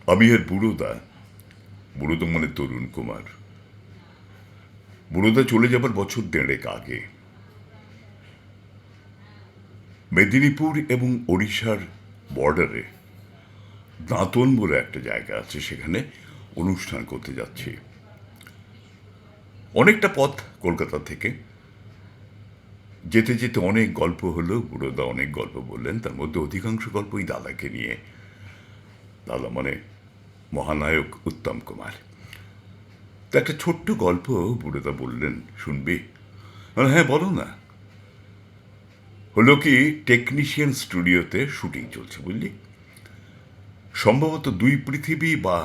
আমি আর বুড়োদা, বুড়োদা মানে তরুণ কুমার, বুড়োদা চলে যাবার বছর দেড়েক আগে মেদিনীপুর এবং ওড়িশার বর্ডারে দাঁতন বলে একটা জায়গা আছে, সেখানে অনুষ্ঠান করতে যাচ্ছি। অনেকটা পথ কলকাতা থেকে। যেতে যেতে অনেক গল্প হলো, বুড়োদা অনেক গল্প বললেন, তার মধ্যে অধিকাংশ গল্পই দাদাকে নিয়ে। দাদা মানে মহানায়ক উত্তম কুমার। তো একটা ছোট্ট গল্প বুড়োদা বললেন, শুনবি? হ্যাঁ বলো না। হলো কি, টেকনিশিয়ান স্টুডিওতে শুটিং চলছে, বুঝলি? সম্ভবত দুই পৃথিবী বা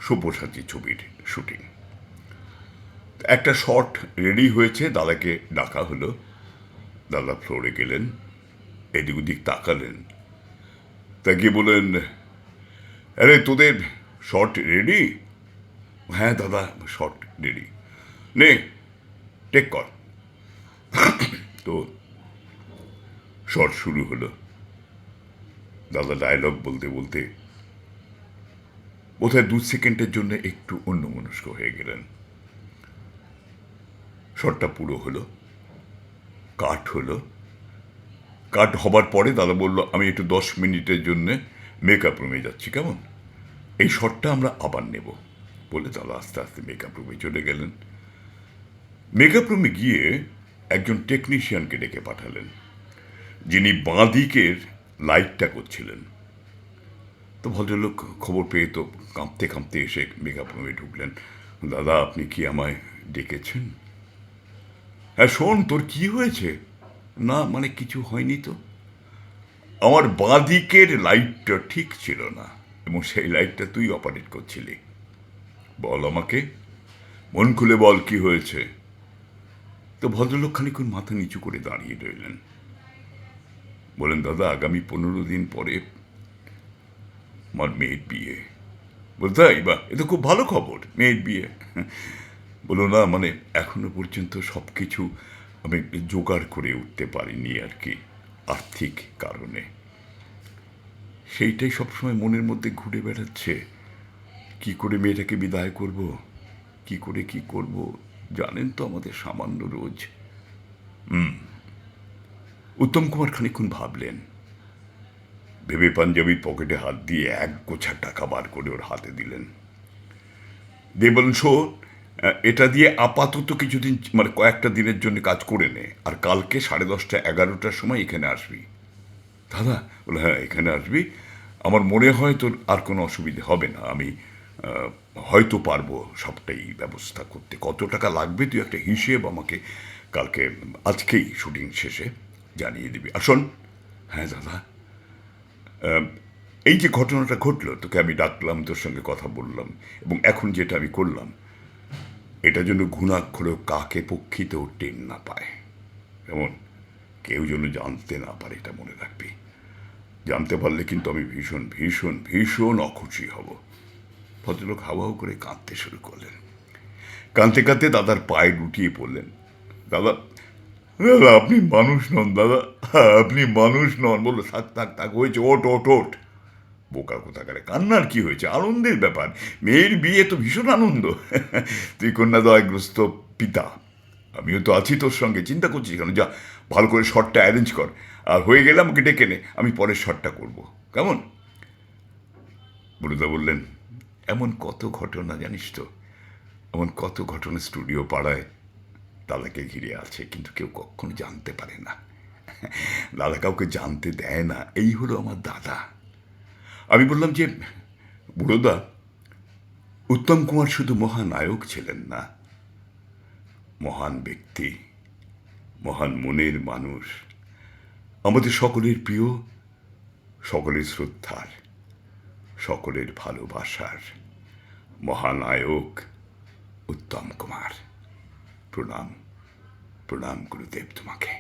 সব্যসাচী ছবির শুটিং। একটা শট রেডি হয়েছে, দাদাকে ডাকা হলো। দাদা ফ্লোরে গেলেন, এদিক ওদিক তাকালেন, তাকিয়ে বলেন, আরে তোদের শট রেডি? হ্যাঁ দাদা, শট রেডি। নে, টেক কর। তো শট শুরু হলো। দাদা ডায়লগ বলতে বলতে বোধহয় 2 সেকেন্ডের জন্য একটু অন্যমনস্ক হয়ে গেলেন। শটটা পুরো হলো, কাট হলো। কাট হবার পরে দাদা বলল, আমি একটু 10 মিনিটের জন্য মেকআপ রুমে যাচ্ছি, কেমন? এই শটটা আমরা আবার নেব। বলে দাদা আস্তে আস্তে মেকআপ রুমে চলে গেলেন। মেকআপ রুমে গিয়ে একজন টেকনিশিয়ানকে ডেকে পাঠালেন, যিনি বাঁ দিকের লাইটটা করছিলেন। তো ভদ্রলোক খবর পেয়ে তো কাঁপতে কাঁপতে এসে মেকআপ রুমে ঢুকলেন। দাদা, আপনি কি আমায় ডেকেছেন? হ্যাঁ, শোন, তোর কি হয়েছে? না মানে কিছু হয়নি তো। আমার বাঁ দিকের লাইটটা ঠিক ছিল না, এবং সেই লাইটটা তুই অপারেট করছিলি। বল আমাকে, মন খুলে বল কি হয়েছে। তো ভদ্রলোক খানিক্ষণ মাথা নিচু করে দাঁড়িয়ে রইলেন। বলেন, দাদা, আগামী 15 দিন পরে আমার মেয়ের বিয়ে। বলতে বা এ তো খুব ভালো খবর, মেয়ের বিয়ে। বলো না, মানে এখনো পর্যন্ত সব কিছু আমি জোগাড় করে উঠতে পারিনি আর কি, আর্থিক কারণে। সেইটাই সবসময় মনের মধ্যে ঘুরে বেড়াচ্ছে। কি করে মেয়েটাকে বিদায় করব, কি করে কি করব। জানেন তো আমাদের সামান্য রোজ। উত্তম কুমার খানিক্ষণ ভাবলেন, ভেবে পাঞ্জাবির পকেটে হাত দিয়ে 1 গোছা টাকা বার করে ওর হাতে দিলেন। দিয়ে বললেন, শোন, এটা দিয়ে আপাতত কিছুদিন, মানে কয়েকটা দিনের জন্য কাজ করে নে, আর কালকে 10:30 11টার সময় এখানে আসবি। দাদা বলে, হ্যাঁ এখানে আসবি। আমার মনে হয় তোর আর কোনো অসুবিধে হবে না। আমি হয়তো পারবো সবটাই ব্যবস্থা করতে। কত টাকা লাগবে তুই একটা হিসেব আমাকে কালকে, আজকেই শুটিং শেষে জানিয়ে দিবি। আর শোন, হ্যাঁ দাদা, এই যে ঘটনাটা ঘটলো, তোকে আমি ডাকলাম, তোর সঙ্গে কথা বললাম, এবং এখন যেটা আমি করলাম, এটা যেন ঘুণাক্ষরেও কাকে পক্ষিতেও টেন না পায়, এমন কেউ যেন জানতে না পারে, এটা মনে রাখবি। জানতে পারলে কিন্তু আমি ভীষণ ভীষণ ভীষণ অখুশি হব। ভদ্রলোক হাওয়াও করে কাঁদতে শুরু করলেন। কাঁদতে কাঁদতে দাদার পায়ে লুটিয়ে পড়লেন। দাদা, দাদা আপনি মানুষ নন দাদা, আপনি মানুষ নন। বললো, থাক থাক থাক, হয়েছে, ওট ওট ওট। বোকা কোথাকারে, কান্নার কি হয়েছে, আনন্দের ব্যাপার। মেয়ের বিয়ে তো ভীষণ আনন্দ। তুই কন্যাদয়গ্রস্ত পিতা, আমিও তো আছি তোর সঙ্গে, চিন্তা করছিস কেন? যা, ভালো করে শটটা অ্যারেঞ্জ কর, আর হয়ে গেলে আমাকে ডেকে নে, আমি পরের শটটা করব, কেমন? বরুদা বললেন, এমন কত ঘটনা জানিস তো, এমন কত ঘটনা স্টুডিও পাড়ায় দাদাকে ঘিরে আছে, কিন্তু কেউ কখনো জানতে পারে না। দাদা কাউকে জানতে দেয় না, এই হলো আমার দাদা। আমি বললাম যে, বুড়োদা, উত্তম কুমার শুধু মহানায়ক ছিলেন না, মহান ব্যক্তি, মহান মনের মানুষ, আমাদের সকলের প্রিয়, সকলের শ্রদ্ধার, সকলের ভালোবাসার মহানায়ক উত্তম কুমার। প্রণাম, প্রণাম গুরুদেব তোমাকে।